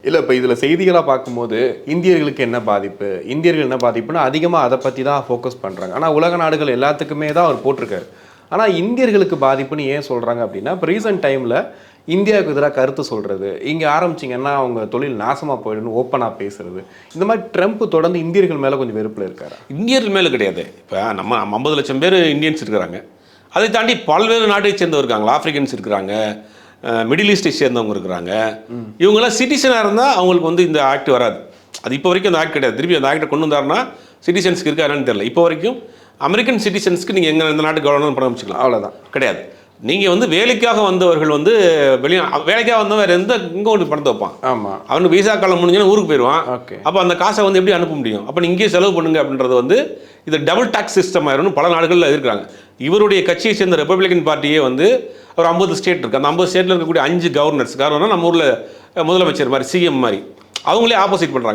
இல்லை இப்போ இதில் செய்திகளாக பார்க்கும்போது இந்தியர்களுக்கு என்ன பாதிப்பு, இந்தியர்கள் என்ன பாதிப்புன்னு அதிகமாக அதை பற்றி தான் ஃபோக்கஸ் பண்ணுறாங்க. ஆனால் உலக நாடுகள் எல்லாத்துக்குமே தான் அவர் போட்டிருக்காரு. ஆனால் இந்தியர்களுக்கு பாதிப்புன்னு ஏன் சொல்கிறாங்க அப்படின்னா, இப்போ ரீசெண்ட் டைமில் இந்தியாவுக்கு எதிராக கருத்து சொல்கிறது, இங்கே ஆரம்பிச்சிங்கன்னா அவங்க தொழில் நாசமாக போயிடுன்னு ஓப்பனாக பேசுறது, இந்த மாதிரி ட்ரம்ப் தொடர்ந்து இந்தியர்கள் மேலே கொஞ்சம் வெறுப்பில் இருக்காரு. இந்தியர்கள் மேலே கிடையாது. இப்போ நம்ம 50 லட்சம் பேர் இந்தியன்ஸ் இருக்கிறாங்க. அதை தாண்டி பல்வேறு நாட்டை சேர்ந்தவர் இருக்காங்க. ஆப்பிரிக்கன்ஸ் இருக்கிறாங்க, மிடில் ஈஸ்டை சேர்ந்தவங்க இருக்கிறாங்க. இவங்கெல்லாம் சிட்டிசனாக இருந்தால் அவங்களுக்கு வந்து இந்த ஆக்ட் வராது. அது இப்போ வரைக்கும் அந்த ஆக்ட் கிடையாது. திருப்பி அந்த ஆக்டை கொண்டு வந்தாருன்னா சிட்டிசன்ஸ்க்கு இருக்கா என்னன்னு தெரியல. இப்போ வரைக்கும் அமெரிக்கன் சிட்டிசன்ஸ்க்கு நீங்கள் எங்கே எந்த நாட்டு கவர்னர் பண்ண வச்சுக்கலாம், அவ்வளோதான். கிடையாது. நீங்கள் வந்து வேலைக்காக வந்தவர்கள் வந்து வேலைக்காக வந்தவன் வேறு இங்கே ஒன்று பணத்தை வைப்பான். ஆமாம், அவனுக்கு விசா காலம் முடிஞ்சுன்னா ஊருக்கு போயிடுவான். ஓகே, அப்போ அந்த காசை வந்து எப்படி அனுப்ப முடியும்? அப்போ நீங்கள் இங்கேயே செலவு பண்ணுங்க அப்படின்றது வந்து இது டபுள் டாக்ஸ் சிஸ்டம் ஆயிரும்னு பல நாடுகளில் இருக்கிறாங்க. இவருடைய கட்சியை சேர்ந்த ரிப்பப்ளிகன் பார்ட்டியே வந்து ஒரு 50 ஸ்டேட் இருக்குது. அந்த 50 ஸ்டேட்டில் இருக்கக்கூடிய 5 கவர்னர்ஸ், நம்ம ஊரில் முதலமைச்சர் மாதிரி, சிஎம் மாதிரி, அவங்களே ஆப்போசிட் பண்ணுறாங்க.